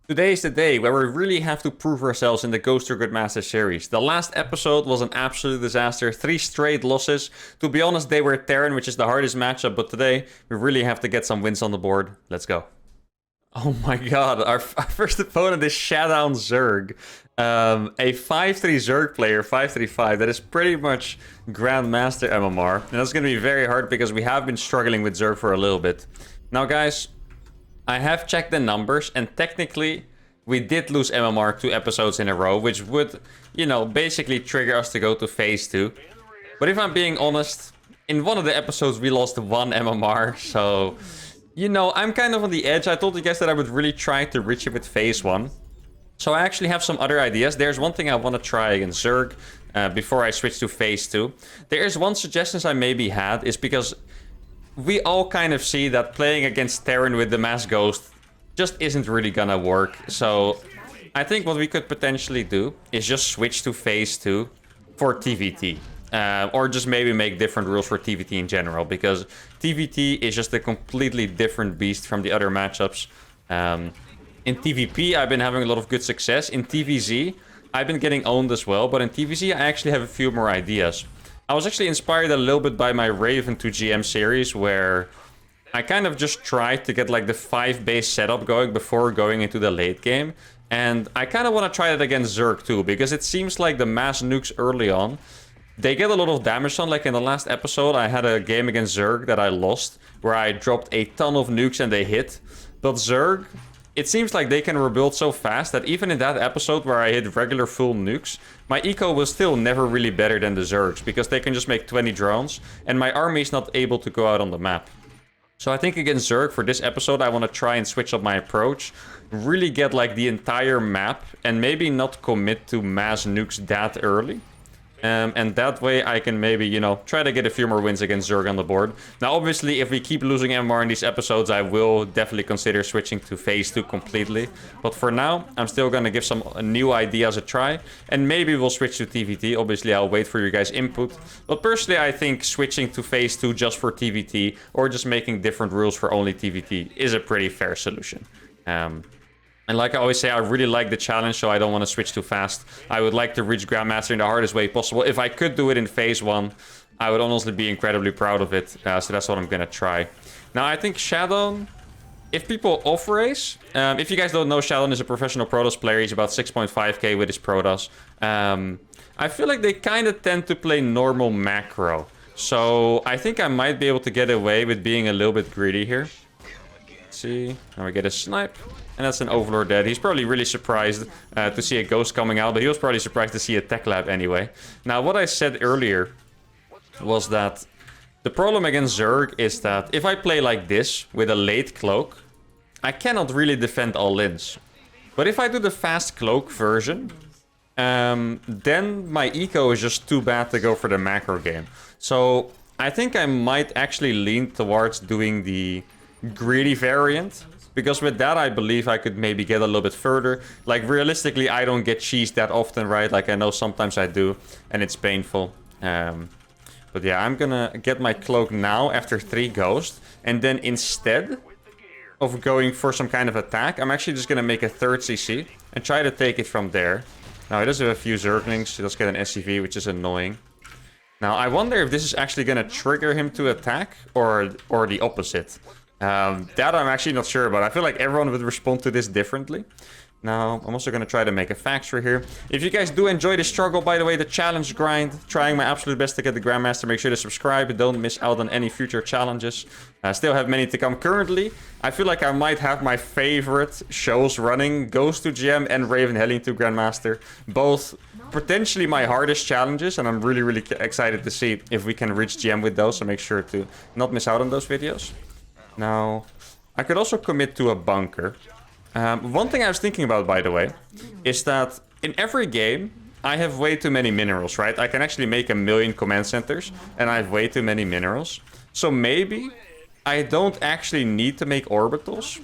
Today is the day where we really have to prove ourselves in the Ghost to Grandmaster series. The last episode was an absolute disaster, 3 straight losses. To be honest, they were Terran, which is the hardest matchup, but today we really have to get some wins on the board. Let's go. Oh my god, our first opponent is Showdown Zerg. A 5-3 Zerg player, 5-3-5, that is pretty much Grandmaster MMR. And that's going to be very hard because we have been struggling with Zerg for a little bit. Now guys, I have checked the numbers, and technically, we did lose MMR 2 episodes in a row, which would, you know, basically trigger us to go to phase 2. But if I'm being honest, in one of the episodes we lost 1 MMR, so, you know, I'm kind of on the edge. I told you guys that I would really try to reach it with phase 1. So I actually have some other ideas. There's one thing I want to try against Zerg before I switch to phase 2. There is one suggestion I maybe had, is because we all kind of see that playing against Terran with the Mass Ghost just isn't really gonna work. So I think what we could potentially do is just switch to phase 2 for TVT. Or just maybe make different rules for TVT in general, because TVT is just a completely different beast from the other matchups. In TVP, I've been having a lot of good success. In TVZ, I've been getting owned as well, but in TVZ, I actually have a few more ideas. I was actually inspired a little bit by my Raven to GM series, where I kind of just tried to get like the 5 base setup going before going into the late game. And I kind of want to try that against Zerg too, because it seems like the mass nukes early on, they get a lot of damage on. Like in the last episode, I had a game against Zerg that I lost, where I dropped a ton of nukes and they hit. But Zerg, it seems like they can rebuild so fast that even in that episode where I hit regular full nukes, my eco was still never really better than the Zergs, because they can just make 20 drones, and my army is not able to go out on the map. So I think against Zerg, for this episode, I want to try and switch up my approach, really get like the entire map, and maybe not commit to mass nukes that early. And that way I can maybe, you know, try to get a few more wins against Zerg on the board. Now, obviously, if we keep losing MMR in these episodes, I will definitely consider switching to phase 2 completely. But for now, I'm still going to give some new ideas a try. And maybe we'll switch to TVT. Obviously, I'll wait for your guys' input. But personally, I think switching to phase 2 just for TVT, or just making different rules for only TVT, is a pretty fair solution. And like I always say, I really like the challenge, so I don't want to switch too fast. I would like to reach Grandmaster in the hardest way possible. If I could do it in phase 1, I would honestly be incredibly proud of it. So that's what I'm going to try. Now, I think Shadow, if people off-race... if you guys don't know, Shadow is a professional Protoss player. He's about 6.5k with his Protoss. I feel like they kind of tend to play normal macro. So I think I might be able to get away with being a little bit greedy here. See, now we get a snipe, and that's an Overlord dead. He's probably really surprised to see a ghost coming out, but he was probably surprised to see a tech lab anyway. Now, what I said earlier was that the problem against Zerg is that if I play like this with a late cloak, I cannot really defend all-ins. But if I do the fast cloak version, then my eco is just too bad to go for the macro game. So I think I might actually lean towards doing the greedy variant, because with that I believe I could maybe get a little bit further. Like, realistically, I don't get cheesed that often, right? Like, I know sometimes I do, and it's painful. But yeah, I'm gonna get my cloak now after 3 ghosts, and then instead of going for some kind of attack, I'm actually just gonna make a 3rd CC and try to take it from there. Now, he does have a few Zerglings. He does get an SCV, which is annoying. Now, I wonder if this is actually gonna trigger him to attack, or the opposite. That I'm actually not sure about. I feel like everyone would respond to this differently. Now, I'm also going to try to make a factory here. If you guys do enjoy the struggle, by the way, the challenge grind, trying my absolute best to get the Grandmaster, make sure to subscribe. Don't miss out on any future challenges. I still have many to come. Currently, I feel like I might have my favorite shows running. Ghost to GM and Raven heading to Grandmaster. Both potentially my hardest challenges, and I'm really, really excited to see if we can reach GM with those. So make sure to not miss out on those videos. Now, I could also commit to a bunker. One thing I was thinking about, by the way, is that in every game, I have way too many minerals, right? I can actually make 1 million command centers, and I have way too many minerals. So maybe I don't actually need to make orbitals.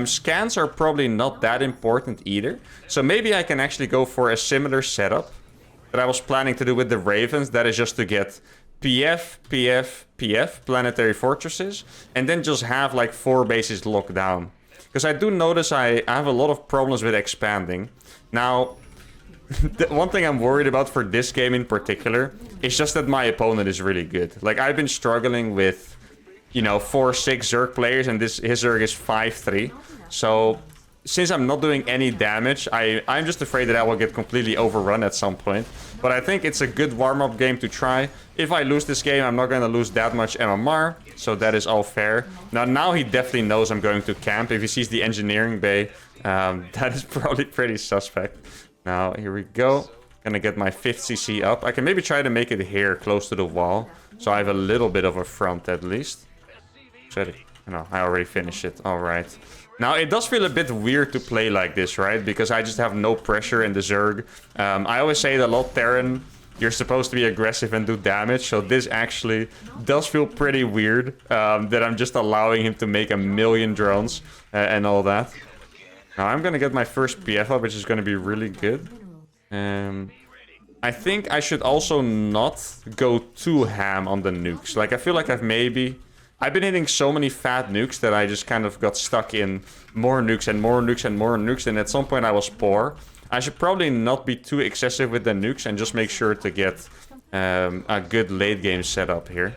Scans are probably not that important either. So maybe I can actually go for a similar setup that I was planning to do with the Ravens. That is just to get PF, PF, PF, planetary fortresses, and then just have like 4 bases locked down. Because I do notice I have a lot of problems with expanding. Now, the one thing I'm worried about for this game in particular is just that my opponent is really good. Like, I've been struggling with, you know, 4-6 Zerg players, and his Zerg is 5-3. So, since I'm not doing any damage, I'm just afraid that I will get completely overrun at some point. But I think it's a good warm-up game to try. If I lose this game, I'm not going to lose that much MMR, so that is all fair. Now he definitely knows I'm going to camp. If he sees the engineering bay, that is probably pretty suspect. Now, here we go. Gonna get my 5th CC up. I can maybe try to make it here, close to the wall. So I have a little bit of a front, at least. No, I already finished it. Alright. Now, it does feel a bit weird to play like this, right? Because I just have no pressure in the Zerg. I always say that a lot Terran, you're supposed to be aggressive and do damage. So this actually does feel pretty weird. That I'm just allowing him to make a million drones and all that. Now, I'm going to get my first PF up, which is going to be really good. I think I should also not go too ham on the nukes. Like, I feel like I've been hitting so many fat nukes that I just kind of got stuck in more nukes and more nukes and more nukes. And at some point I was poor. I should probably not be too excessive with the nukes and just make sure to get a good late game setup here.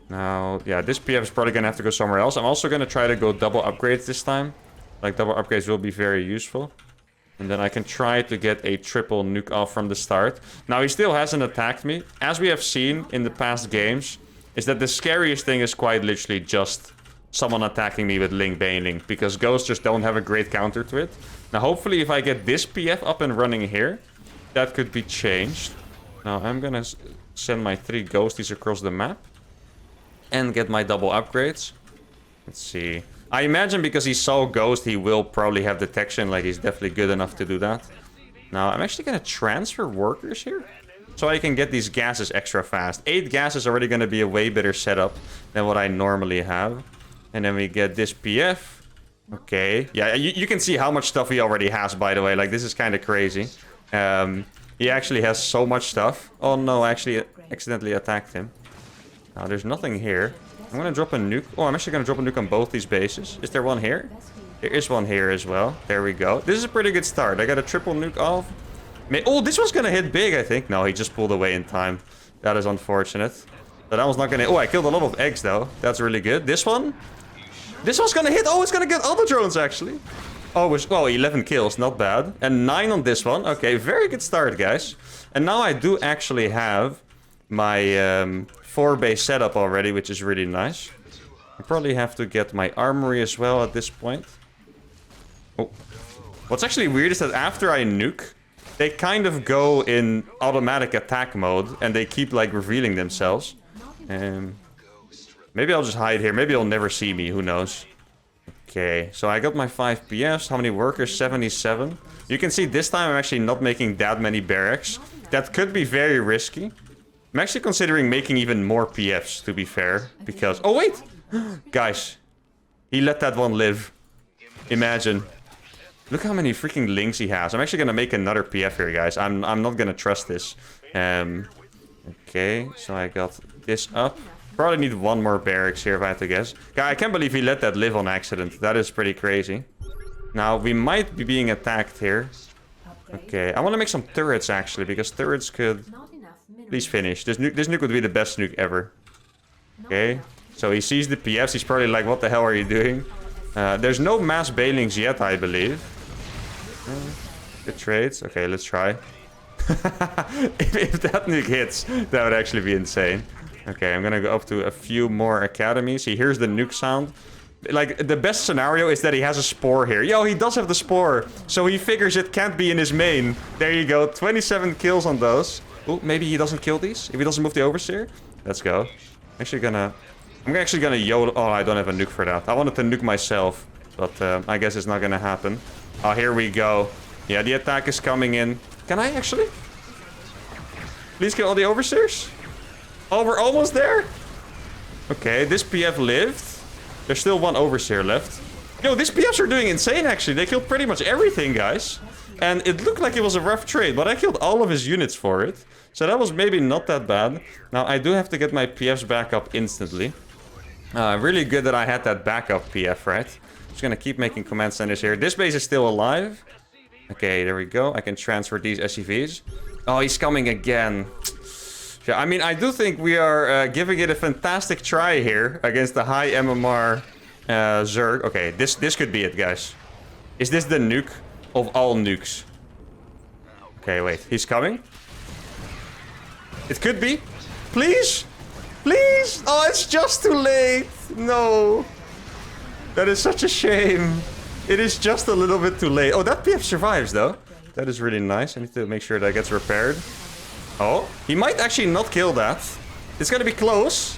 Now, yeah, this PF is probably going to have to go somewhere else. I'm also going to try to go double upgrades this time. Like, double upgrades will be very useful. And then I can try to get a triple nuke off from the start. Now, he still hasn't attacked me. As we have seen in the past games, is that the scariest thing is quite literally just someone attacking me with Link Bane Link. Because ghosts just don't have a great counter to it. Now, hopefully, if I get this PF up and running here, that could be changed. Now, I'm gonna send my 3 ghosties across the map. And get my double upgrades. Let's see. I imagine because he saw Ghost, he will probably have detection. Like, he's definitely good enough to do that. Now, I'm actually going to transfer workers here. So I can get these gases extra fast. 8 gas is already going to be a way better setup than what I normally have. And then we get this PF. Okay. Yeah, you can see how much stuff he already has, by the way. Like, this is kind of crazy. He actually has so much stuff. Oh, no, I actually accidentally attacked him. Now, there's nothing here. I'm gonna drop a nuke. Oh, I'm actually gonna drop a nuke on both these bases. Is there one here? There is one here as well. There we go. This is a pretty good start. I got a triple nuke off. Oh, this was gonna hit big, I think. No, he just pulled away in time. That is unfortunate. But that was not gonna... Oh, I killed a lot of eggs, though. That's really good. This one? This one's gonna hit. Oh, it's gonna get other drones, actually. Oh, 11 kills. Not bad. And 9 on this one. Okay, very good start, guys. And now I do actually have my... 4-base setup already, which is really nice. I probably have to get my armory as well at this point. Oh. What's actually weird is that after I nuke, they kind of go in automatic attack mode and they keep like revealing themselves. Maybe I'll just hide here. Maybe he'll never see me. Who knows? Okay, so I got my 5 PFs. How many workers? 77. You can see this time I'm actually not making that many barracks. That could be very risky. I'm actually considering making even more PFs, to be fair. Because... Oh, wait! Guys. He let that one live. Imagine. Look how many freaking links he has. I'm actually going to make another PF here, guys. I'm not going to trust this. Okay, so I got this up. Probably need one more barracks here, if I had to guess. I can't believe he let that live on accident. That is pretty crazy. Now, we might be being attacked here. Okay, I want to make some turrets, actually, because turrets could... Please finish. This nuke would be the best nuke ever. Okay. So he sees the PFs. He's probably like, what the hell are you doing? There's no mass bailings yet, I believe. Good trades. Okay, let's try. if that nuke hits, that would actually be insane. Okay, I'm gonna go up to a few more academies. He hears the nuke sound. Like, the best scenario is that he has a spore here. Yo, he does have the spore. So he figures it can't be in his main. There you go. 27 kills on those. Oh, maybe he doesn't kill these? If he doesn't move the overseer? Let's go. I'm actually gonna YOLO... Oh, I don't have a nuke for that. I wanted to nuke myself. But I guess it's not gonna happen. Oh, here we go. Yeah, the attack is coming in. Can I actually? Please kill all the overseers? Oh, we're almost there? Okay, this PF lived. There's still one overseer left. Yo, these PFs are doing insane, actually. They killed pretty much everything, guys. And it looked like it was a rough trade, but I killed all of his units for it. So that was maybe not that bad. Now, I do have to get my PFs back up instantly. Really good that I had that backup PF, right? Just gonna keep making command centers here. This base is still alive. Okay, there we go. I can transfer these SCVs. Oh, he's coming again. Yeah, I mean, I do think we are giving it a fantastic try here against the high MMR Zerg. Okay, this could be it, guys. Is this the nuke of all nukes? Okay, wait. He's coming. It could be. Please? Please? Oh, it's just too late. No. That is such a shame. It is just a little bit too late. Oh, that PF survives, though. That is really nice. I need to make sure that gets repaired. Oh, he might actually not kill that. It's gonna be close.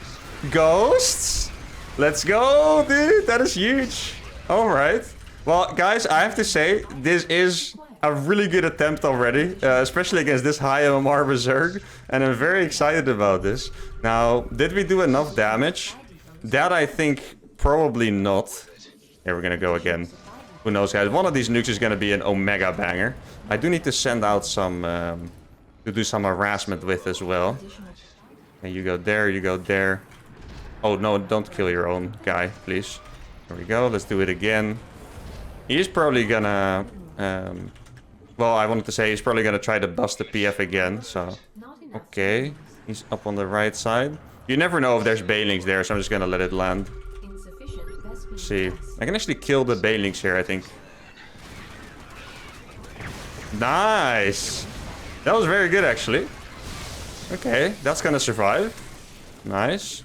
Ghosts. Let's go, dude. That is huge. All right. Well, guys, I have to say, this is a really good attempt already, especially against this high MMR Berserk, and I'm very excited about this. Now, did we do enough damage? That I think probably not. Here, we're gonna go again. Who knows, guys? One of these nukes is gonna be an Omega banger. I do need to send out some, to do some harassment with as well. And you go there, you go there. Oh, no, don't kill your own guy, please. There we go, let's do it again. He's probably gonna, well, I wanted to say he's probably gonna try to bust the PF again, so. Okay, he's up on the right side. You never know if there's Banelings there, so I'm just gonna let it land. Let's see, I can actually kill the Banelings here, I think. Nice! That was very good, actually. Okay, that's gonna survive. Nice.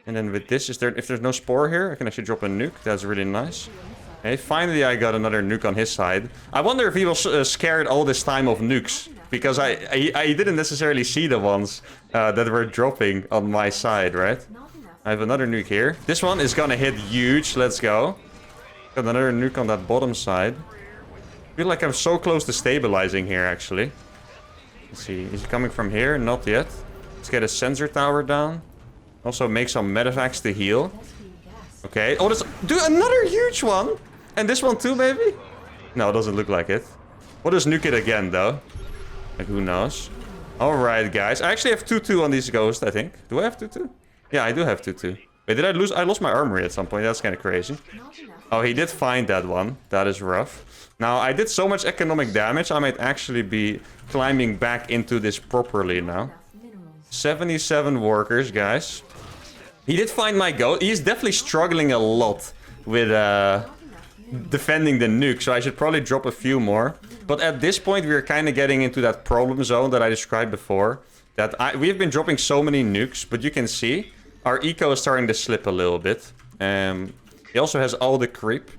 And then with this, if there's no spore here, I can actually drop a nuke. That's really nice. Okay, finally I got another nuke on his side. I wonder if he was scared all this time of nukes. Because I didn't necessarily see the ones that were dropping on my side, right? I have another nuke here. This one is gonna hit huge. Let's go. Got another nuke on that bottom side. I feel like I'm so close to stabilizing here, actually. Let's see. Is he coming from here? Not yet. Let's get a sensor tower down. Also make some medevacs to heal. Okay. Oh, do another huge one. And this one too, maybe? No, it doesn't look like it. We'll just nuke it again, though. Like, who knows? Alright, guys. I actually have 2-2 on these ghosts, I think. Do I have 2-2? Yeah, I do have 2-2. Wait, did I lose? I lost my armory at some point. That's kind of crazy. Oh, he did find that one. That is rough. Now, I did so much economic damage, I might actually be climbing back into this properly now. 77 workers, guys. He did find my ghost. He's definitely struggling a lot with defending the nuke, so I should probably drop a few more. But at this point, we're kind of getting into that problem zone that I described before. That we've been dropping so many nukes, but you can see our eco is starting to slip a little bit. He also has all the creep.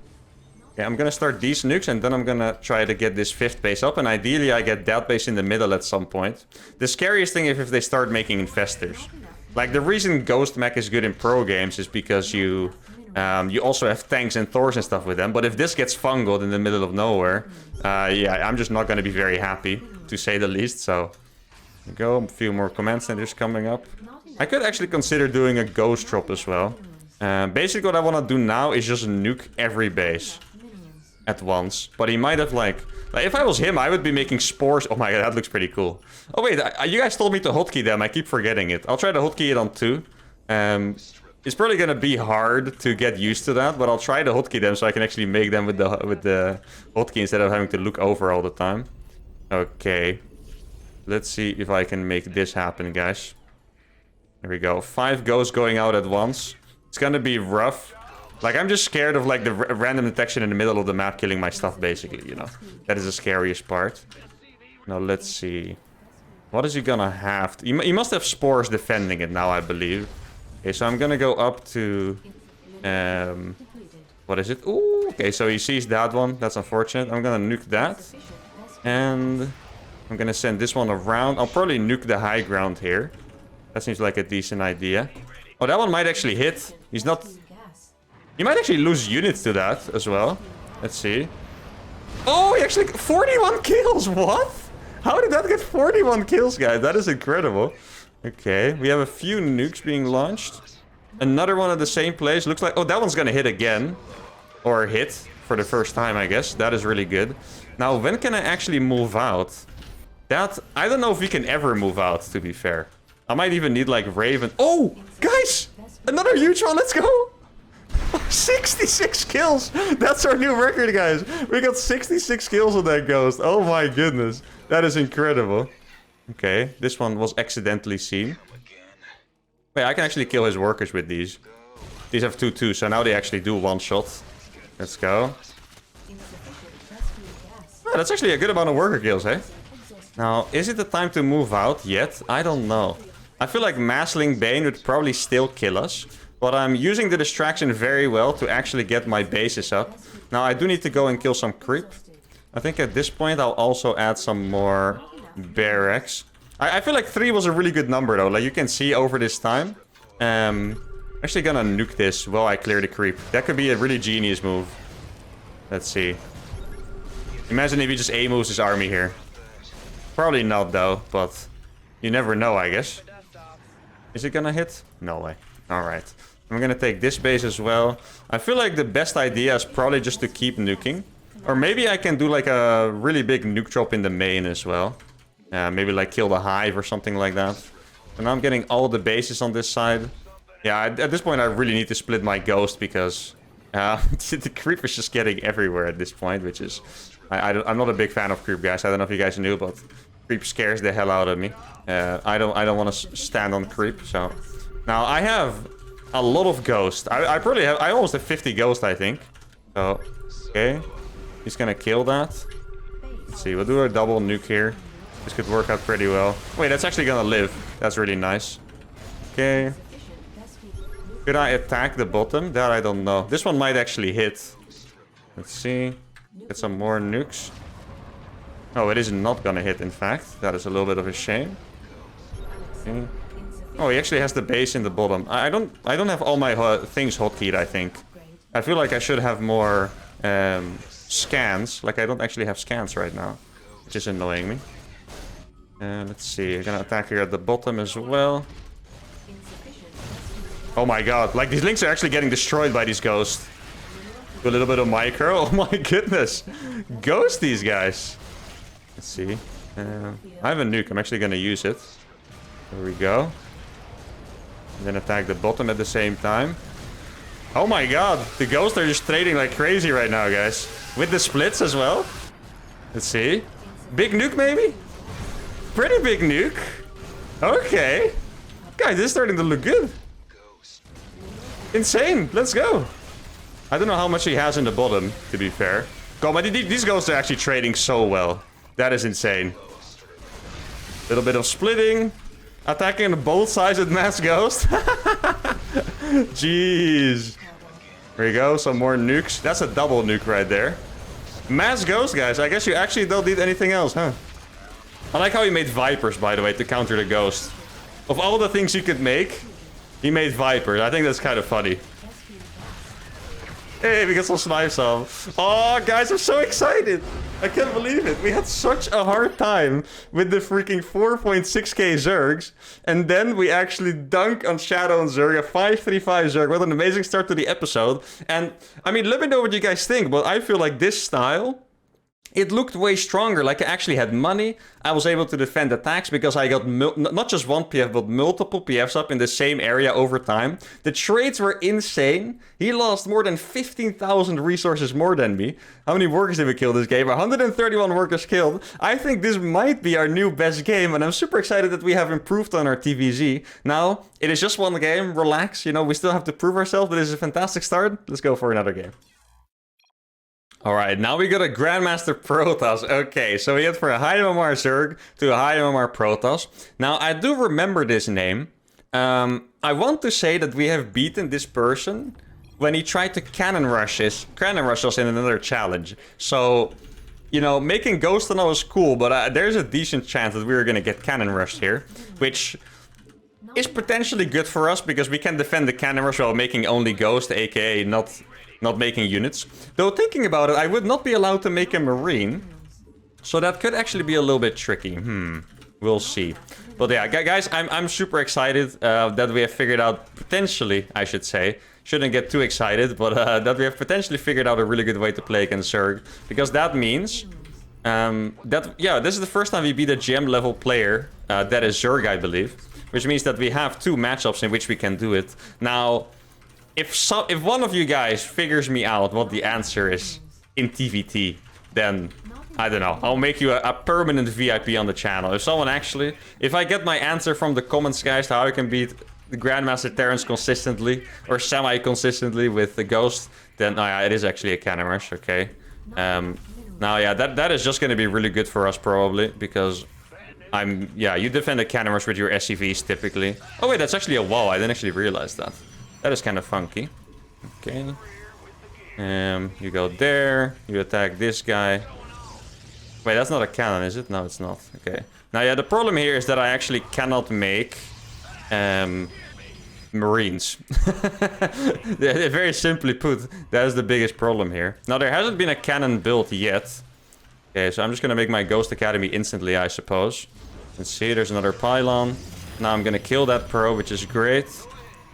Yeah, I'm gonna start these nukes, and then I'm gonna try to get this 5th base up, and ideally I get that base in the middle at some point. The scariest thing is if they start making infestors. Like, the reason Ghost Mech is good in pro games is because you also have tanks and Thors and stuff with them. But if this gets fungled in the middle of nowhere, yeah, I'm just not going to be very happy, to say the least. So, there we go. A few more command centers coming up. I could actually consider doing a ghost drop as well. Basically, what I want to do now is just nuke every base at once. But he might have, like if I was him, I would be making spores. Oh my god, that looks pretty cool. Oh wait, you guys told me to hotkey them. I keep forgetting it. I'll try to hotkey it on 2. It's probably gonna be hard to get used to that, but I'll try to hotkey them so I can actually make them with the hotkey instead of having to look over all the time. Okay. Let's see if I can make this happen, guys. There we go. 5 ghosts going out at once. It's gonna be rough. Like, I'm just scared of, like, the random detection in the middle of the map killing my stuff, basically, you know. That is the scariest part. Now, let's see. What is he gonna have? He must have spores defending it now, I believe. Okay, so I'm gonna go up to... what is it? Ooh, okay, so he sees that one. That's unfortunate. I'm gonna nuke that. And I'm gonna send this one around. I'll probably nuke the high ground here. That seems like a decent idea. Oh, that one might actually hit. He's not... You might actually lose units to that as well. Let's see. Oh, he actually... 41 kills! What? How did that get 41 kills, guys? That is incredible. Okay, we have a few nukes being launched. Another one at the same place. Looks like... Oh, that one's gonna hit again. Or hit for the first time, I guess. That is really good. Now, when can I actually move out? That... I don't know if we can ever move out, to be fair. I might even need, like, Raven... Oh! Guys! Another huge one! Let's go! 66 kills! That's our new record, guys. We got 66 kills on that ghost. Oh my goodness. That is incredible. Okay, this one was accidentally seen. Wait, I can actually kill his workers with these. These have 2-2, so now they actually do one shot. Let's go. Oh, that's actually a good amount of worker kills, eh? Now, is it the time to move out yet? I don't know. I feel like Massling Bane would probably still kill us. But I'm using the distraction very well to actually get my bases up. Now, I do need to go and kill some creep. I think at this point, I'll also add some more barracks. I feel like 3 was a really good number, though. Like, you can see over this time. I'm actually gonna nuke this while I clear the creep. That could be a really genius move. Let's see. Imagine if he just A-moves his army here. Probably not, though, but you never know, I guess. Is it gonna hit? No way. Alright. I'm gonna take this base as well. I feel like the best idea is probably just to keep nuking. Or maybe I can do like a really big nuke drop in the main as well. Maybe like kill the hive or something like that. And I'm getting all the bases on this side. Yeah, at this point I really need to split my ghost because the creep is just getting everywhere at this point, which is... I'm not a big fan of creep, guys. I don't know if you guys knew, but creep scares the hell out of me. I don't want to stand on creep, so... Now, I have a lot of ghost. I probably have... I almost have 50 ghost, I think. So, okay. He's gonna kill that. Let's see, we'll do a double nuke here. This could work out pretty well. Wait, that's actually gonna live. That's really nice. Okay. Could I attack the bottom? That I don't know. This one might actually hit. Let's see. Get some more nukes. Oh, it is not gonna hit, in fact. That is a little bit of a shame. Okay. Oh, he actually has the base in the bottom. I don't have all my things hotkeyed, I think. I feel like I should have more scans. Like, I don't actually have scans right now, which is annoying me. Let's see. I'm gonna attack here at the bottom as well. Oh my god. Like, these links are actually getting destroyed by these ghosts. Do a little bit of micro. Oh my goodness. Ghost these guys. Let's see. I have a nuke. I'm actually gonna use it. There we go. And then attack the bottom at the same time. Oh my god. The ghosts are just trading like crazy right now, guys. With the splits as well. Let's see. Big nuke, maybe? Pretty big nuke. Okay. Guys, this is starting to look good. Insane. Let's go. I don't know how much he has in the bottom, to be fair. God, but these ghosts are actually trading so well. That is insane. Little bit of splitting. Attacking both sides with Mass Ghost. Jeez. There you go. Some more nukes. That's a double nuke right there. Mass Ghost, guys. I guess you actually don't need anything else, huh? I like how he made Vipers, by the way, to counter the Ghost. Of all the things you could make, he made Vipers. I think that's kind of funny. Hey, we got some snipes off. Oh, guys, I'm so excited. I can't believe it. We had such a hard time with the freaking 4.6k Zergs. And then we actually dunk on Shadow and Zerg, a 535 Zerg. What an amazing start to the episode. And, I mean, let me know what you guys think. But I feel like this style... It looked way stronger, like I actually had money. I was able to defend attacks because I got not just one PF, but multiple PFs up in the same area over time. The trades were insane. He lost more than 15,000 resources more than me. How many workers did we kill this game? 131 workers killed. I think this might be our new best game, and I'm super excited that we have improved on our TVZ. Now, it is just one game. Relax, you know, we still have to prove ourselves, but this is a fantastic start. Let's go for another game. Alright, now we got a Grandmaster Protoss. Okay, so we went for a high MMR Zerg to a high MMR Protoss. Now, I do remember this name. I want to say that we have beaten this person when he tried to cannon rush us in another challenge. So, you know, making Ghost tunnel is cool, but there's a decent chance that we're gonna get cannon rushed here, which is potentially good for us because we can defend the cannon rush while making only Ghost, aka not making units. Though thinking about it, I would not be allowed to make a Marine. So that could actually be a little bit tricky. We'll see. But yeah, guys, I'm super excited that we have figured out, potentially, I should say. Shouldn't get too excited, but that we have potentially figured out a really good way to play against Zerg. Because that means yeah, this is the first time we beat a GM level player that is Zerg, I believe. Which means that we have 2 matchups in which we can do it. Now, if one of you guys figures me out what the answer is in TVT, then I don't know. I'll make you a permanent VIP on the channel. If someone actually, if I get my answer from the comments, guys, to how I can beat the Grandmaster Terrans consistently or semi-consistently with the Ghost, then yeah, it is actually a cannon rush. Okay. Now, yeah, that is just going to be really good for us probably because you defend a cannon rush with your SCVs typically. Oh wait, that's actually a wall. I didn't actually realize that. That is kind of funky. Okay. You go there. You attack this guy. Wait, that's not a cannon, is it? No, it's not. Okay. Now, yeah, the problem here is that I actually cannot make Marines. Very simply put, that is the biggest problem here. Now, there hasn't been a cannon built yet. Okay, so I'm just going to make my Ghost Academy instantly, I suppose. Let's see, there's another pylon. Now I'm going to kill that probe, which is great.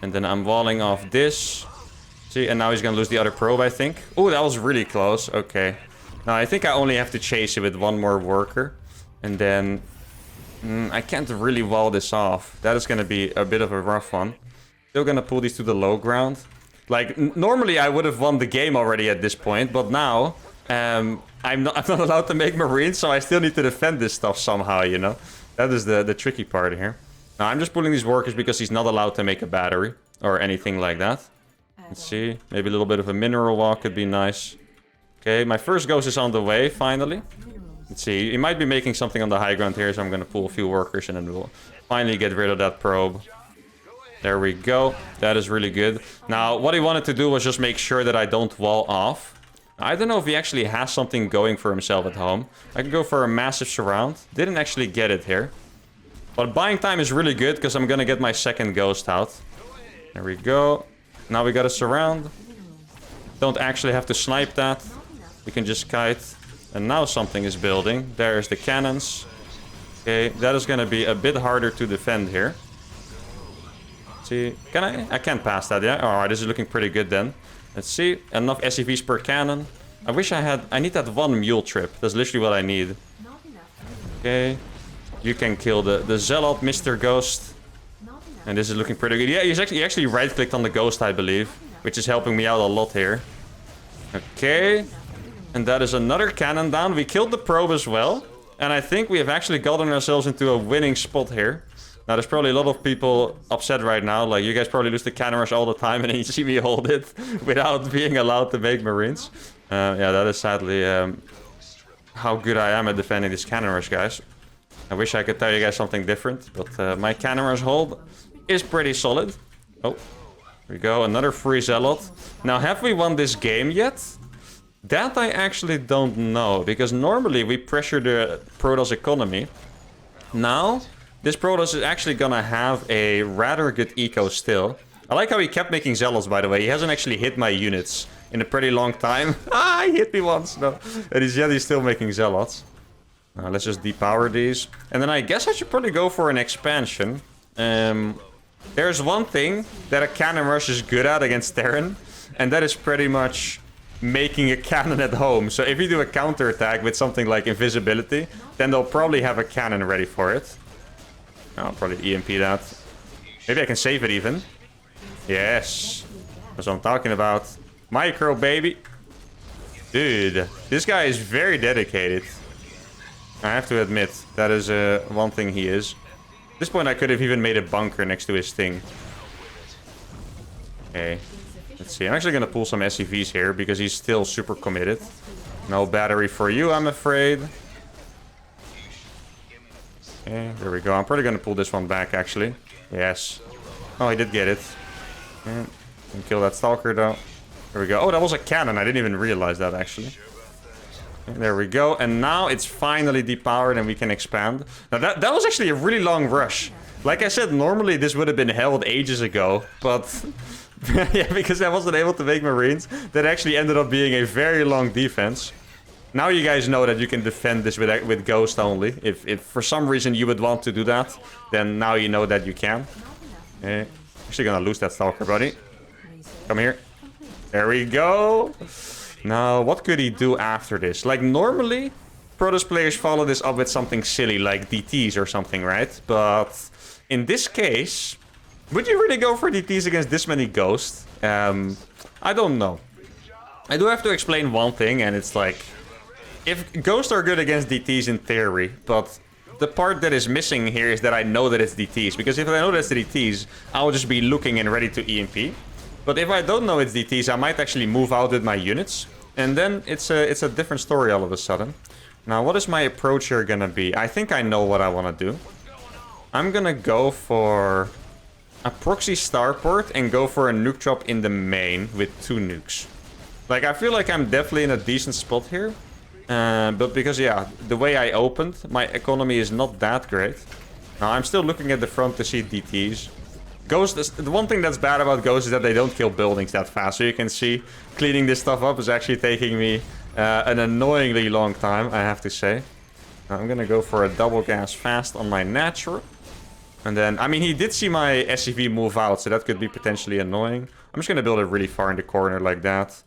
And then I'm walling off this. See, and now he's going to lose the other probe, I think. Oh, that was really close. Okay. Now, I think I only have to chase it with one more worker. And then I can't really wall this off. That is going to be a bit of a rough one. Still going to pull these to the low ground. Like, normally I would have won the game already at this point. But now, I'm not allowed to make Marines. So I still need to defend this stuff somehow, you know. That is the tricky part here. Now, I'm just pulling these workers because he's not allowed to make a battery. Or anything like that. Let's see. Maybe a little bit of a mineral wall could be nice. Okay, my first Ghost is on the way, finally. Let's see, he might be making something on the high ground here, so I'm going to pull a few workers and then we'll finally get rid of that probe. There we go. That is really good. Now, what he wanted to do was just make sure that I don't wall off. I don't know if he actually has something going for himself at home. I can go for a massive surround. Didn't actually get it here. But buying time is really good because I'm going to get my second Ghost out. There we go. Now we got a surround. Don't actually have to snipe that. We can just kite. And now something is building. There's the cannons. Okay, that is going to be a bit harder to defend here. See, can I? I can't pass that, yeah? Alright, this is looking pretty good then. Let's see, enough SCVs per cannon. I wish I need that one mule trip. That's literally what I need. Okay, you can kill the Zealot, Mr. Ghost. And this is looking pretty good. Yeah, he actually right-clicked on the Ghost, I believe. Which is helping me out a lot here. Okay. And that is another cannon down. We killed the probe as well. And I think we have actually gotten ourselves into a winning spot here. Now, there's probably a lot of people upset right now. Like, you guys probably lose the cannon rush all the time. And then you see me hold it without being allowed to make Marines. Yeah, that is sadly how good I am at defending this cannon rush, guys. I wish I could tell you guys something different. But my cannon rush hold is pretty solid. Oh, here we go. Another free Zealot. Now, have we won this game yet? That I actually don't know, because normally we pressure the Protoss economy. Now, this Protoss is actually gonna have a rather good eco still. I like how he kept making Zealots, by the way. He hasn't actually hit my units in a pretty long time. Ah, he hit me once, no. And he's still making Zealots. Let's just depower these. And then I guess I should probably go for an expansion. There's one thing that a cannon rush is good at against Terran, and that is pretty much making a cannon at home. So if you do a counterattack with something like invisibility, then they'll probably have a cannon ready for it. I'll probably EMP that. Maybe I can save it even. Yes. That's what I'm talking about. Micro, baby. Dude, this guy is very dedicated. I have to admit, that is one thing he is. At this point, I could have even made a bunker next to his thing. Okay. Let's see, I'm actually going to pull some SCVs here because he's still super committed. No battery for you, I'm afraid. Okay, there we go. I'm probably going to pull this one back, actually. Yes. Oh, he did get it. Okay. Can kill that Stalker, though. There we go. Oh, that was a cannon. I didn't even realize that, actually. Okay, there we go. And now it's finally depowered and we can expand. Now, that was actually a really long rush. Like I said, normally this would have been held ages ago, but... yeah, because I wasn't able to make Marines. That actually ended up being a very long defense. Now you guys know that you can defend this with Ghost only. If for some reason you would want to do that, then now you know that you can. Okay. Actually gonna lose that Stalker, buddy. Come here. There we go. Now, what could he do after this? Like, normally, Protoss players follow this up with something silly, like DTs or something, right? But in this case... Would you really go for DTs against this many ghosts? I don't know. I do have to explain one thing, and it's like, if ghosts are good against DTs in theory, but the part that is missing here is that I know that it's DTs. Because if I know that's the DTs, I'll just be looking and ready to EMP. But if I don't know it's DTs, I might actually move out with my units. And then it's a different story all of a sudden. Now, what is my approach here gonna be? I think I know what I want to do. I'm gonna go for a proxy starport and go for a nuke drop in the main with 2 nukes. Like, I feel like I'm definitely in a decent spot here. But because, yeah, the way I opened, my economy is not that great. Now, I'm still looking at the front to see DTs. Ghosts, the one thing that's bad about Ghosts is that they don't kill buildings that fast. So you can see, cleaning this stuff up is actually taking me an annoyingly long time, I have to say. Now, I'm gonna go for a double gas fast on my natural. And then, I mean, he did see my SCV move out, so that could be potentially annoying. I'm just gonna build it really far in the corner like that.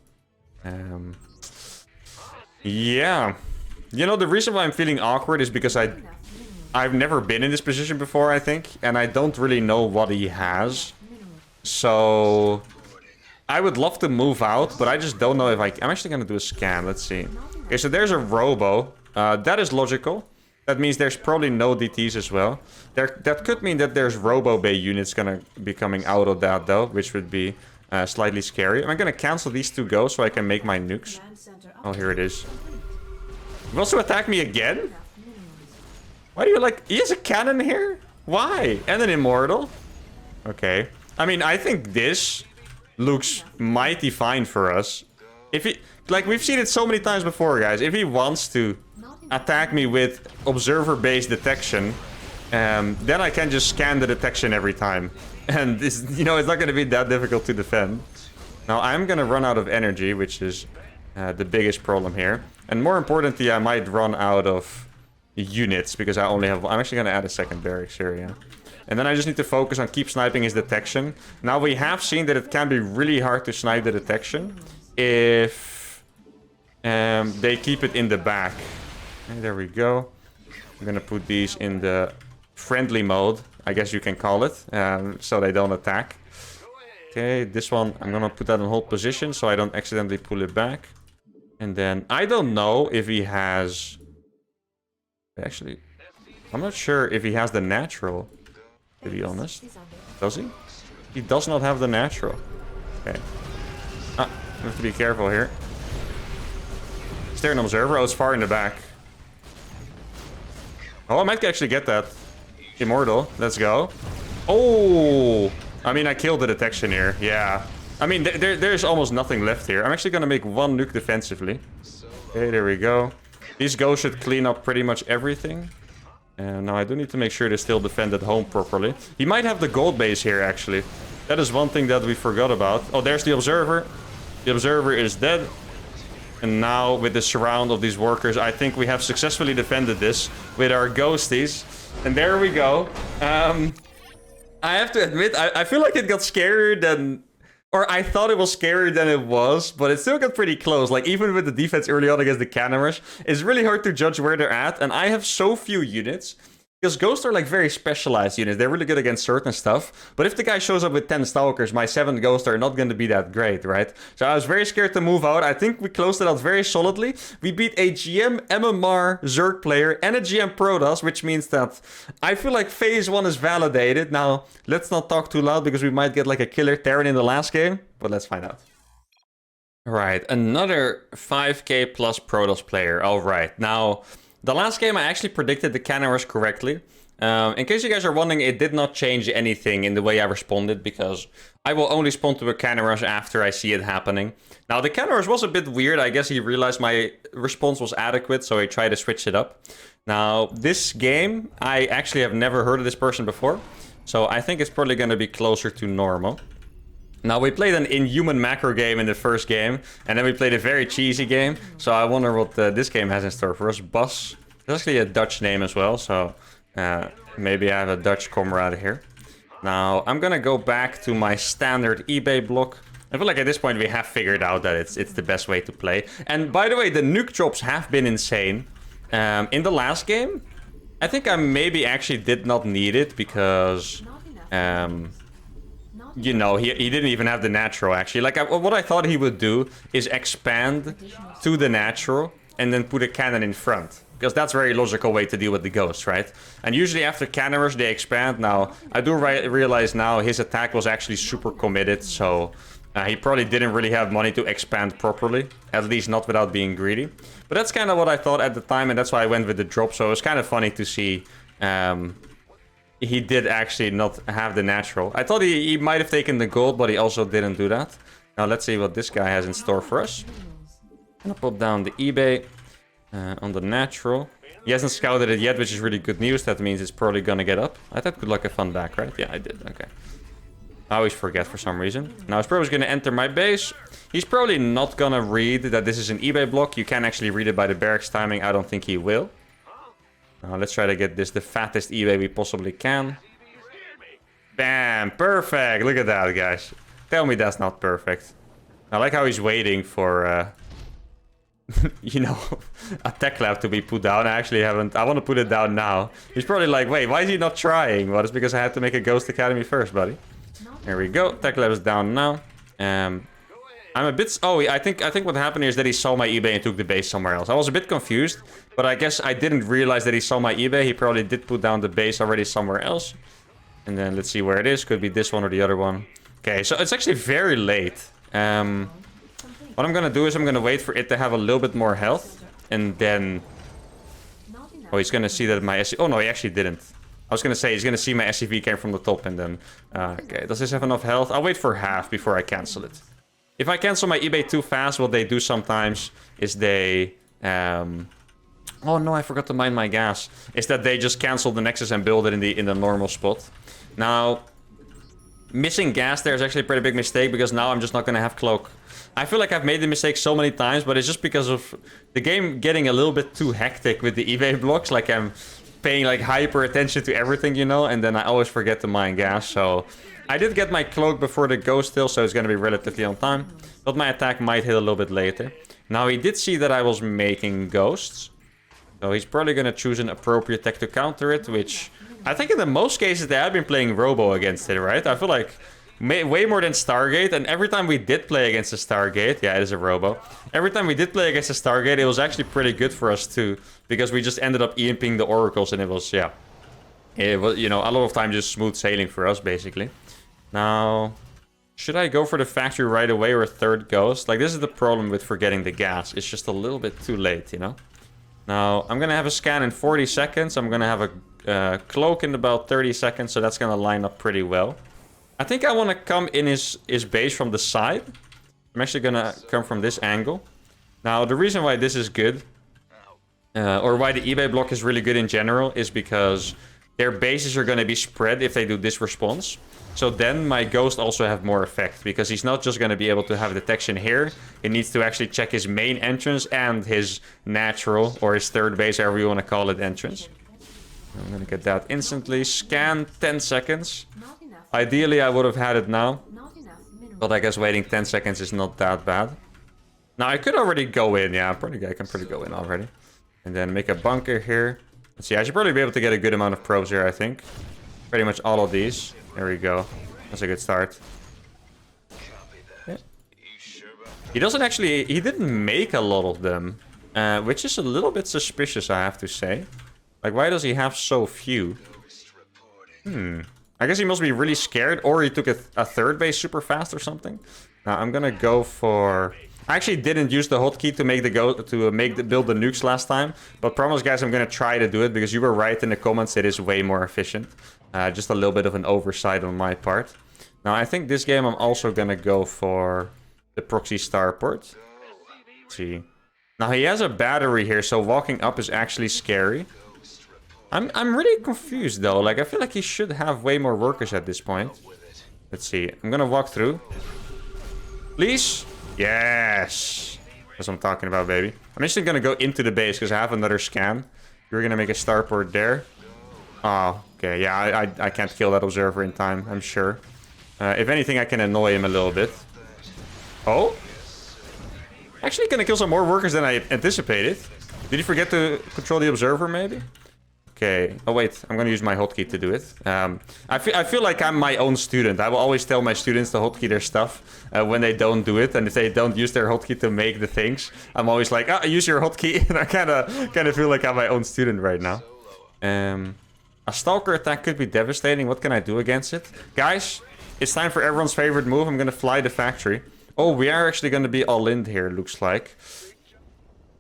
Yeah. You know, the reason why I'm feeling awkward is because I've never been in this position before, I think. And I don't really know what he has. So I would love to move out, but I just don't know if I'm actually going to do a scan. Let's see. Okay, so there's a robo. That is logical. That means there's probably no DTs as well. That could mean that there's robo bay units going to be coming out of that, though, which would be slightly scary. I'm going to cancel these 2 ghosts so I can make my nukes. Oh, here it is. You also attack me again? Why do you like... He has a cannon here? Why? And an immortal? Okay. I mean, I think this looks mighty fine for us. If he... Like, we've seen it so many times before, guys. If he wants to attack me with observer-based detection, then I can just scan the detection every time. And, this, you know, it's not going to be that difficult to defend. Now, I'm going to run out of energy, which is the biggest problem here. And more importantly, I might run out of units, because I only have... I'm actually going to add a second barracks here, yeah. And then I just need to focus on keep sniping his detection. Now, we have seen that it can be really hard to snipe the detection if they keep it in the back. And there we go. I'm going to put these in the friendly mode, I guess you can call it, so they don't attack. Okay, this one, I'm going to put that in hold position so I don't accidentally pull it back. And then, I don't know if he has... Actually, I'm not sure if he has the natural, to be honest. Does he? He does not have the natural. Okay. Ah, I have to be careful here. Is there an observer? Oh, it's far in the back. Oh, I might actually get that. Immortal. Let's go. Oh! I mean, I killed the detection here. Yeah. I mean, there's almost nothing left here. I'm actually going to make 1 nuke defensively. Okay, there we go. These ghosts should clean up pretty much everything. And now I do need to make sure they still defend at home properly. He might have the gold base here, actually. That is one thing that we forgot about. Oh, there's the observer. The observer is dead. And now, with the surround of these workers, I think we have successfully defended this with our ghosties. And there we go. I have to admit, I feel like it got scarier than... Or I thought it was scarier than it was, but it still got pretty close. Like, even with the defense early on against the cannon rush, it's really hard to judge where they're at. And I have so few units. Because ghosts are like very specialized units. They're really good against certain stuff. But if the guy shows up with 10 stalkers, my 7 ghosts are not going to be that great, right? So I was very scared to move out. I think we closed it out very solidly. We beat a GM MMR Zerg player and a GM Protoss, which means that I feel like phase 1 is validated. Now, let's not talk too loud because we might get like a killer Terran in the last game. But let's find out. Alright, another 5k plus Protoss player. Alright, now... The last game, I actually predicted the cannon rush correctly. In case you guys are wondering, it did not change anything in the way I responded, because I will only respond to a cannon rush after I see it happening. Now, the cannon rush was a bit weird. I guess he realized my response was adequate, so he tried to switch it up. Now, this game, I actually have never heard of this person before, so I think it's probably going to be closer to normal. Now, we played an inhuman macro game in the first game, and then we played a very cheesy game. So I wonder what this game has in store for us. Bas. It's actually a Dutch name as well, so maybe I have a Dutch comrade here. Now, I'm gonna go back to my standard eBay block. I feel like at this point we have figured out that it's the best way to play. And by the way, the nuke drops have been insane. In the last game, I think I maybe actually did not need it because... you know, he didn't even have the natural, actually. Like, what I thought he would do is expand to the natural and then put a cannon in front. Because that's a very logical way to deal with the ghost, right? And usually after cannon rush, they expand. Now, I do realize now his attack was actually super committed, so he probably didn't really have money to expand properly. At least not without being greedy. But that's kind of what I thought at the time, and that's why I went with the drop. So it was kind of funny to see he did actually not have the natural. I thought he might have taken the gold, but he also didn't do that. Now, let's see what this guy has in store for us. I'm gonna pop down the eBay. On the natural. He hasn't scouted it yet, which is really good news. That means it's probably gonna get up. I thought good luck and fun back, right? Yeah, I did. Okay. I always forget for some reason. Now his pro is gonna enter my base. He's probably not gonna read that this is an eBay block. You can actually read it by the barracks timing. I don't think he will. Now let's try to get this the fattest eBay we possibly can. Bam! Perfect! Look at that, guys. Tell me that's not perfect. I like how he's waiting for... you know, a tech lab to be put down. I actually haven't. I want to put it down now. He's probably like, wait, why is he not trying? Well, it's because I had to make a Ghost Academy first, buddy. There we go. Tech lab is down now. I'm a bit... Oh, I think what happened here is that he saw my eBay and took the base somewhere else. I was a bit confused, but I guess I didn't realize that he saw my eBay. He probably did put down the base already somewhere else. And then let's see where it is. Could be this one or the other one. Okay, so it's actually very late. What I'm gonna do is I'm gonna wait for it to have a little bit more health. And then... Oh, he's gonna see that my SCV... Oh, no, he actually didn't. I was gonna say, he's gonna see my SCV came from the top and then... okay, does this have enough health? I'll wait for half before I cancel it. If I cancel my eBay too fast, what they do sometimes is they... Oh, no, I forgot to mine my gas. Is that they just cancel the Nexus and build it in the normal spot. Now... Missing gas there is actually a pretty big mistake because now I'm just not gonna have cloak. I feel like I've made the mistake so many times, but it's just because of the game getting a little bit too hectic with the eBay blocks. Like I'm paying like hyper attention to everything, you know, and then I always forget to mine gas. So I did get my cloak before the ghost still, so it's gonna be relatively on time. But my attack might hit a little bit later. Now he did see that I was making ghosts. So he's probably gonna choose an appropriate tech to counter it, which... I think in the most cases they have been playing Robo against it, right? I feel like way more than Stargate, and every time we did play against a Stargate, yeah, it is a Robo. Every time we did play against a Stargate, it was actually pretty good for us too, because we just ended up EMPing the Oracles, and it was, yeah, it was, you know, a lot of time just smooth sailing for us, basically. Now, should I go for the factory right away or a third ghost? Like, this is the problem with forgetting the gas. It's just a little bit too late, you know? Now, I'm gonna have a scan in 40 seconds. I'm gonna have a cloak in about 30 seconds, so that's gonna line up pretty well. I think I want to come in his base from the side. I'm actually gonna come from this angle. Now, the reason why this is good, or why the eBay block is really good in general, is because their bases are gonna be spread if they do this response. So then my ghost also have more effect, because he's not just gonna be able to have detection here. He needs to actually check his main entrance and his natural, or his third base, however you want to call it, entrance. I'm gonna get that instantly. Scan, 10 seconds. Ideally, I would have had it now. But I guess waiting 10 seconds is not that bad. Now, I could already go in. Yeah, I can probably go in already. And then make a bunker here. Let's see, I should probably be able to get a good amount of probes here, I think. Pretty much all of these. There we go. That's a good start. Yeah. He doesn't actually... He didn't make a lot of them. Which is a little bit suspicious, I have to say. Like, why does he have so few? I guess he must be really scared, or he took a third base super fast or something. Now, I'm gonna go for... I actually didn't use the hotkey to build the nukes last time, but promise, guys, I'm gonna try to do it, because you were right in the comments, it is way more efficient. Just a little bit of an oversight on my part. Now, I think this game I'm also gonna go for the proxy starport. Let's see. Now, he has a battery here, so walking up is actually scary. I'm really confused, though. Like, I feel like he should have way more workers at this point. Let's see. I'm gonna walk through. Please? Yes! That's what I'm talking about, baby. I'm actually gonna go into the base, because I have another scan. You're gonna make a starport there. Oh, okay. Yeah, I can't kill that observer in time, I'm sure. If anything, I can annoy him a little bit. Oh? Actually gonna kill some more workers than I anticipated. Did he forget to control the observer, maybe? Okay. Oh, wait. I'm going to use my hotkey to do it. I feel like I'm my own student. I will always tell my students to hotkey their stuff when they don't do it. And if they don't use their hotkey to make the things, I'm always like, ah, use your hotkey. And I kind of feel like I'm my own student right now. A stalker attack could be devastating. What can I do against it? Guys, it's time for everyone's favorite move. I'm going to fly the factory. Oh, we are actually going to be all-in here, looks like.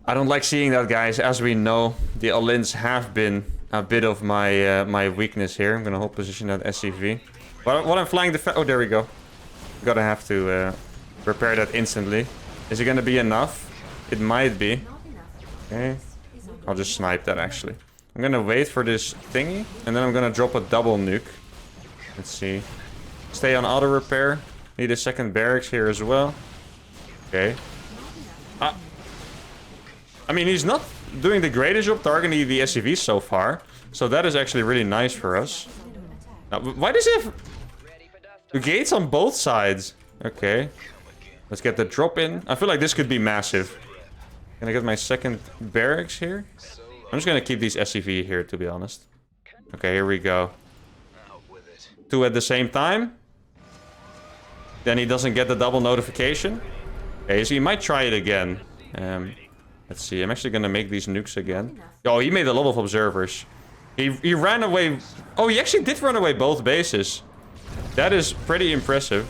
I don't like seeing that, guys. As we know, the all-ins have been a bit of my my weakness here. I'm going to hold position at SCV. While I'm flying the... Oh, there we go. Gotta have to repair that instantly. Is it going to be enough? It might be. Okay. I'll just snipe that, actually. I'm going to wait for this thingy. And then I'm going to drop a double nuke. Let's see. Stay on auto repair. Need a second barracks here as well. Okay. I mean, he's not doing the greatest job targeting the SCVs so far. So that is actually really nice for us. Now, why does he have gates on both sides? Okay. Let's get the drop in. I feel like this could be massive. Can I get my second barracks here? I'm just going to keep these SCV here, to be honest. Okay, here we go. 2 at the same time. Then he doesn't get the double notification. Okay, so he might try it again. Let's see. I'm actually going to make these nukes again. Oh, he made a lot of observers. He ran away. Oh, he actually did run away both bases. That is pretty impressive.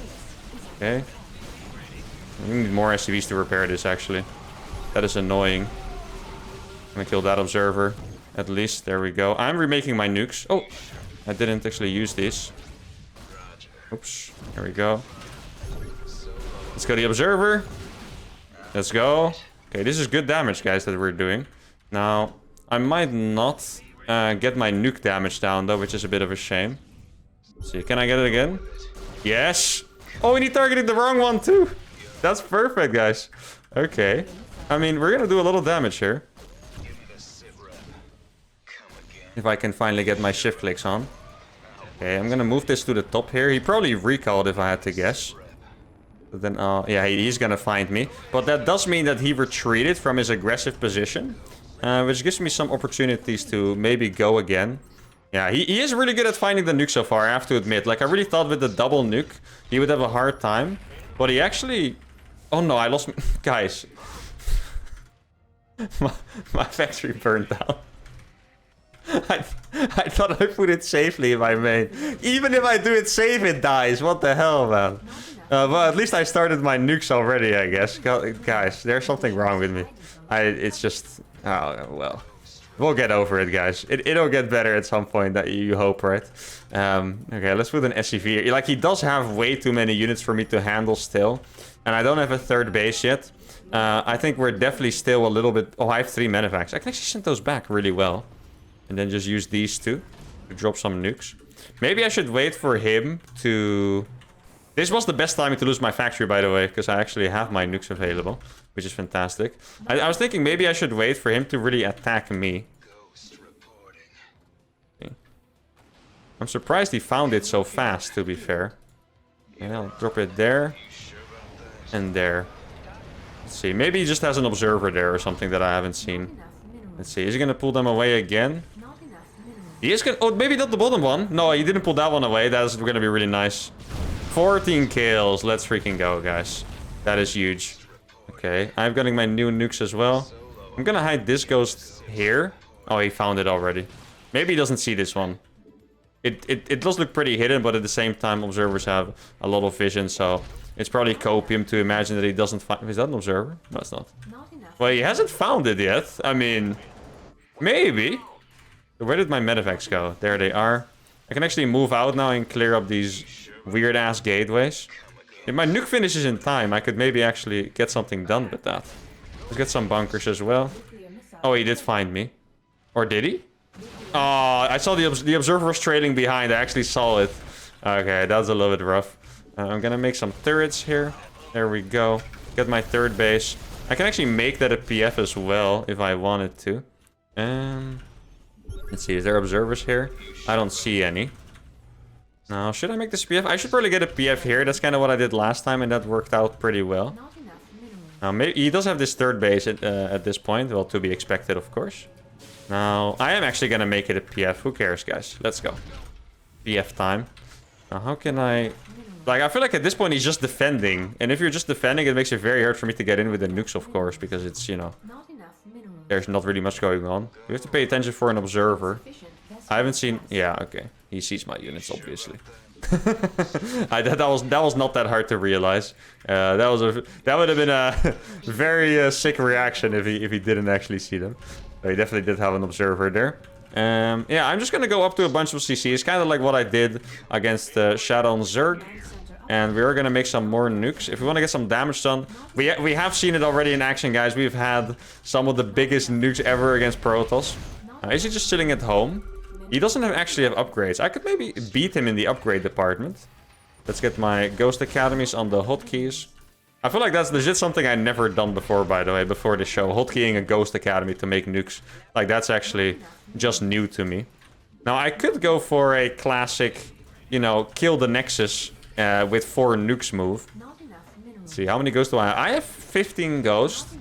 Okay. We need more SCVs to repair this, actually. That is annoying. I'm going to kill that observer. At least. There we go. I'm remaking my nukes. Oh, I didn't actually use these. Oops. There we go. Let's go the observer. Let's go. Okay, this is good damage, guys, that we're doing. Now, I might not get my nuke damage down, though, which is a bit of a shame. Let's see, can I get it again? Yes! Oh, and he targeted the wrong one, too! That's perfect, guys. Okay. I mean, we're gonna do a little damage here. If I can finally get my shift clicks on. Okay, I'm gonna move this to the top here. He probably recalled, if I had to guess. But then, yeah, he's gonna find me. But that does mean that he retreated from his aggressive position. Which gives me some opportunities to maybe go again. Yeah, he is really good at finding the nuke so far, I have to admit. Like, I really thought with the double nuke, he would have a hard time. But he actually... Oh no, I lost... Guys. my factory burned down. I thought I put it safely in my main. Even if I do it safe, it dies. What the hell, man? Well, at least I started my nukes already, I guess. Guys, there's something wrong with me. It's just... Oh, well. We'll get over it, guys. It'll get better at some point, that you hope, right? Okay, let's put an SCV. Like, he does have way too many units for me to handle still. And I don't have a third base yet. I think we're definitely still a little bit... Oh, I have 3 medevacs. I can actually send those back really well. And then just use these 2 to drop some nukes. Maybe I should wait for him to... This was the best timing to lose my factory, by the way, because I actually have my nukes available, which is fantastic. I was thinking maybe I should wait for him to really attack me. Okay. I'm surprised he found it so fast, to be fair. And I'll drop it there. And there. Let's see, maybe he just has an observer there or something that I haven't seen. Let's see, is he going to pull them away again? He is going to... Oh, maybe not the bottom one. No, he didn't pull that one away. That is going to be really nice. 14 kills. Let's freaking go, guys. That is huge. Okay, I'm getting my new nukes as well. I'm gonna hide this ghost here. Oh, he found it already. Maybe he doesn't see this one. It does look pretty hidden, but at the same time, observers have a lot of vision, so it's probably copium to imagine that he doesn't find... Is that an observer? No, it's not. Well, he hasn't found it yet. I mean, maybe. Where did my medevacs go? There they are. I can actually move out now and clear up these weird-ass gateways. If my nuke finishes in time, I could maybe actually get something done with that. Let's get some bunkers as well. Oh, he did find me. Or did he? Oh, I saw the observer was trailing behind. I actually saw it. Okay, that was a little bit rough. I'm gonna make some turrets here. There we go. Get my third base. I can actually make that a PF as well, if I wanted to. Let's see, is there observers here? I don't see any. Now, should I make this PF? I should probably get a PF here. That's kind of what I did last time, and that worked out pretty well. Now, maybe he does have this third base at this point. Well, to be expected, of course. Now, I am actually gonna make it a PF. Who cares, guys? Let's go. PF time. Now, how can I... Like, I feel like at this point he's just defending. And if you're just defending, it makes it very hard for me to get in with the nukes, of course. Because it's, you know... There's not really much going on. We have to pay attention for an observer. I haven't seen... Yeah, okay. He sees my units, obviously. That was not that hard to realize. That would have been a very sick reaction if he didn't actually see them. But he definitely did have an observer there. Yeah, I'm just gonna go up to a bunch of CCs, kind of like what I did against Shadow and Zerg. And we are gonna make some more nukes. If we want to get some damage done, we have seen it already in action, guys. We've had some of the biggest nukes ever against Protoss. Is he just sitting at home? He doesn't actually have upgrades. I could maybe beat him in the upgrade department. Let's get my Ghost Academies on the hotkeys. I feel like that's legit something I never done before, by the way, before the show. Hotkeying a Ghost Academy to make nukes. Like, that's actually just new to me. Now, I could go for a classic, you know, kill the Nexus with 4 nukes move. Let's see, how many ghosts do I have? I have 15 ghosts.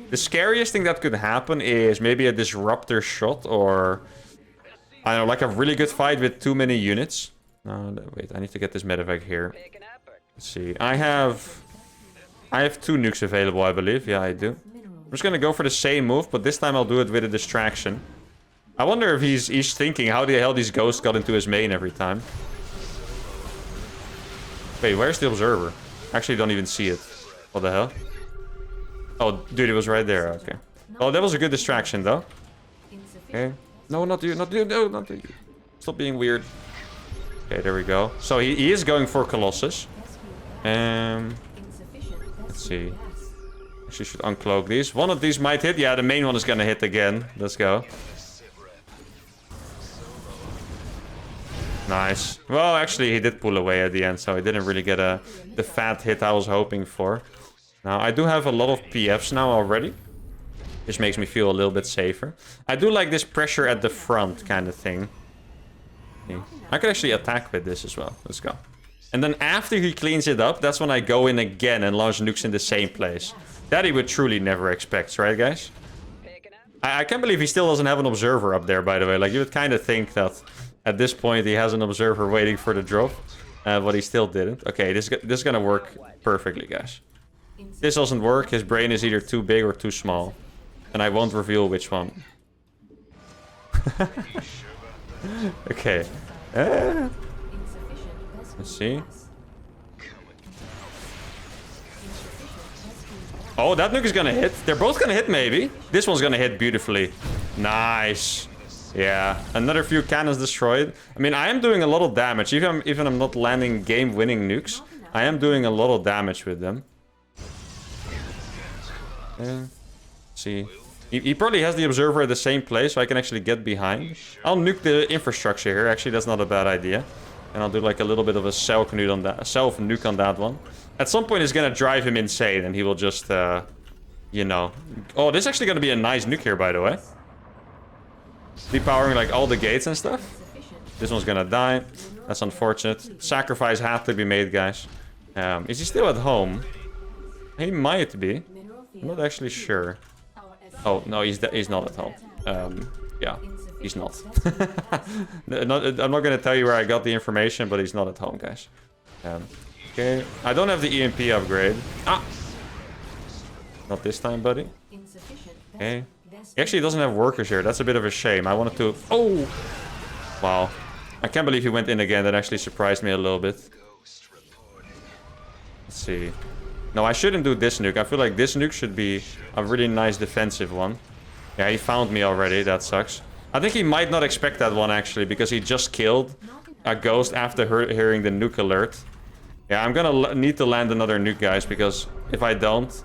The scariest thing that could happen is maybe a disruptor shot or... I don't know, like a really good fight with too many units. Wait, I need to get this medevac here. Let's see, I have 2 nukes available, I believe. Yeah, I do. I'm just gonna go for the same move, but this time I'll do it with a distraction. I wonder if he's thinking how the hell these ghosts got into his main every time. Wait, where's the observer? Actually, don't even see it. What the hell? Oh, dude, it was right there. Okay. Oh, that was a good distraction, though. Okay. No, not you. Not you. No, not you. Stop being weird. Okay, there we go. So he is going for Colossus. Let's see. Actually, should uncloak these. One of these might hit. Yeah, the main one is gonna hit again. Let's go. Nice. Well, actually, he did pull away at the end, so he didn't really get the fat hit I was hoping for. Now, I do have a lot of PFs now already. This makes me feel a little bit safer. I do like this pressure at the front kind of thing. Okay. I could actually attack with this as well. Let's go. And then after he cleans it up, that's when I go in again and launch nukes in the same place. That he would truly never expect, right, guys? I can't believe he still doesn't have an observer up there, by the way. Like, you would kind of think that... At this point, he has an observer waiting for the drop, but he still didn't. Okay, this is gonna work perfectly, guys. This doesn't work. His brain is either too big or too small. And I won't reveal which one. Okay. Let's see. Oh, that nuke is gonna hit. They're both gonna hit, maybe. This one's gonna hit beautifully. Nice. Yeah, another few cannons destroyed. I mean, I am doing a lot of damage. Even I'm not landing game-winning nukes, I am doing a lot of damage with them. Let's see. He probably has the observer at the same place, so I can actually get behind. I'll nuke the infrastructure here. Actually, that's not a bad idea. And I'll do like a little bit of a self-nuke on that one. At some point, it's gonna drive him insane, and he will just, you know... Oh, this is actually gonna be a nice nuke here, by the way. Depowering like all the gates and stuff. This one's gonna die. That's unfortunate. Sacrifice had to be made, guys. Is he still at home? He might be. I'm not actually sure. Oh, no, he's not at home. Yeah, he's not. I'm not gonna tell you where I got the information, but he's not at home, guys. Okay, I don't have the EMP upgrade. Ah! Not this time, buddy. Okay. He actually doesn't have workers here. That's a bit of a shame. I wanted to... Oh! Wow. I can't believe he went in again. That actually surprised me a little bit. Let's see. No, I shouldn't do this nuke. I feel like this nuke should be a really nice defensive one. Yeah, he found me already. That sucks. I think he might not expect that one, actually, because he just killed a ghost after hearing the nuke alert. Yeah, I'm gonna need to land another nuke, guys, because if I don't...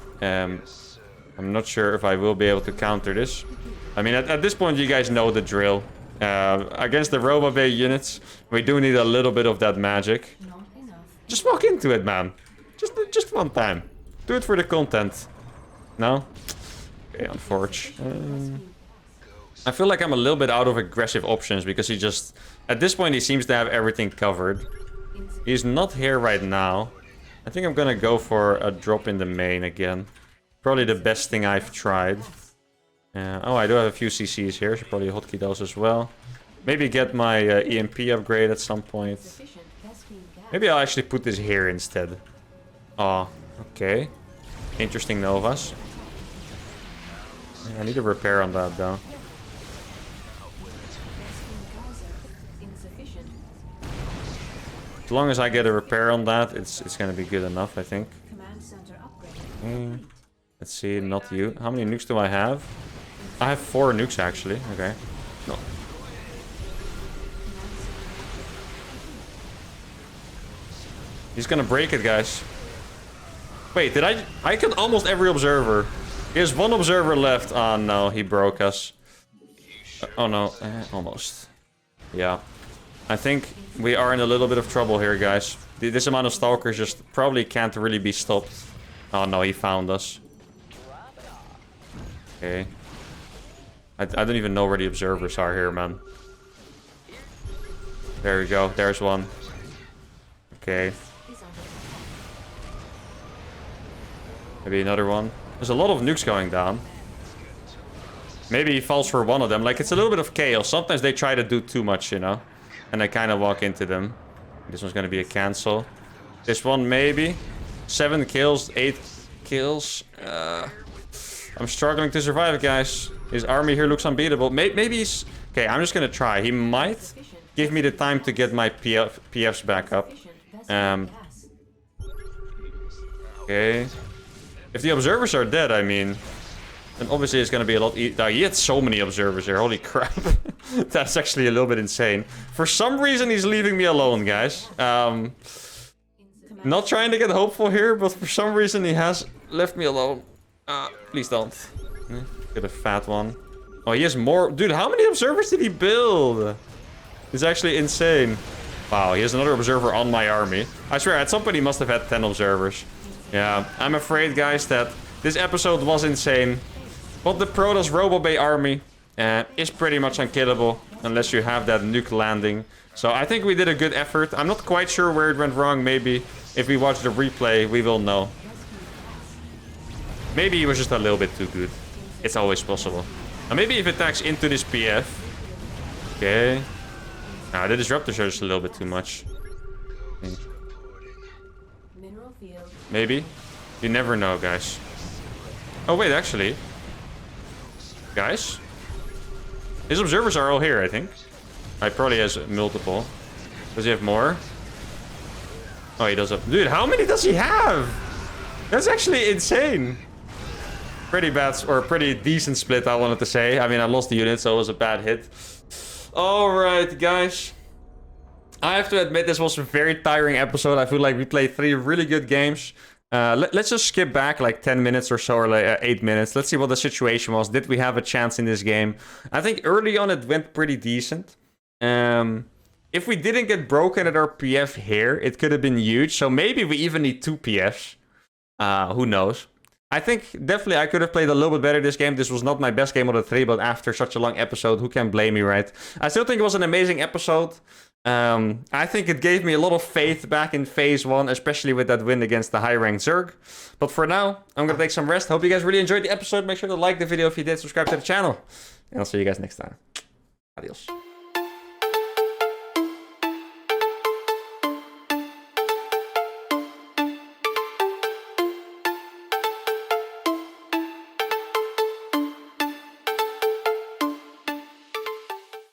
I'm not sure if I will be able to counter this. I mean, at this point, you guys know the drill. Against the RoboBay units, we do need a little bit of that magic. Just walk into it, man. Just one time. Do it for the content. No? Okay, unfortunately. I feel like I'm a little bit out of aggressive options because he just... At this point, he seems to have everything covered. He's not here right now. I think I'm gonna go for a drop in the main again. Probably the best thing I've tried. Oh, I do have a few CCs here. Should probably hotkey those as well. Maybe get my EMP upgrade at some point. Maybe I'll actually put this here instead. Oh, okay. Interesting Novas. I need a repair on that though. As long as I get a repair on that, it's gonna be good enough, I think. Let's see, not you. How many nukes do I have? I have 4 nukes actually. Okay. No. He's gonna break it, guys. Wait, did I killed almost every observer. He has 1 observer left. Oh no, he broke us. Oh no, almost. Yeah. I think we are in a little bit of trouble here, guys. This amount of stalkers just probably can't really be stopped. Oh no, he found us. Okay. I don't even know where the observers are here, man. There we go. There's one. Okay. Maybe another one. There's a lot of nukes going down. Maybe he falls for one of them. Like, it's a little bit of chaos. Sometimes they try to do too much, you know? And I kind of walk into them. This one's going to be a cancel. This one, maybe. 7 kills, 8 kills. I'm struggling to survive, guys. His army here looks unbeatable. Maybe he's... Okay, I'm just going to try. He might give me the time to get my PFs back up. Okay. If the observers are dead, I mean... Then obviously it's going to be a lot easier. He had so many observers here. Holy crap. That's actually a little bit insane. For some reason, he's leaving me alone, guys. Not trying to get hopeful here, but for some reason he has left me alone. Please don't. Get a fat one. Oh, he has more. Dude, how many observers did he build? It's actually insane. Wow, he has another observer on my army. I swear, at some point he must have had 10 observers. Yeah, I'm afraid, guys, that this episode was insane. But the Protoss RoboBay army is pretty much unkillable unless you have that nuke landing. So I think we did a good effort. I'm not quite sure where it went wrong. Maybe if we watch the replay, we will know. Maybe he was just a little bit too good. It's always possible. Now maybe if it attacks into this PF. Okay. Now the disruptors are just a little bit too much. Maybe. You never know, guys. Oh wait, actually. Guys. His observers are all here, I think. He probably has multiple. Does he have more? Oh, he does have... Dude, how many does he have? That's actually insane. Pretty bad, or pretty decent split, I wanted to say. I mean, I lost the unit, so it was a bad hit. Alright, guys. I have to admit, this was a very tiring episode. I feel like we played 3 really good games. Let's just skip back like 10 minutes or so, or like 8 minutes. Let's see what the situation was. Did we have a chance in this game? I think early on it went pretty decent. If we didn't get broken at our PF here, it could have been huge. So maybe we even need 2 PFs. Who knows? I think definitely I could have played a little bit better this game. This was not my best game of the 3, but after such a long episode, who can blame me, right? I still think it was an amazing episode. I think it gave me a lot of faith back in phase 1, especially with that win against the high-ranked Zerg. But for now, I'm gonna take some rest. Hope you guys really enjoyed the episode. Make sure to like the video if you did, subscribe to the channel. And I'll see you guys next time. Adios.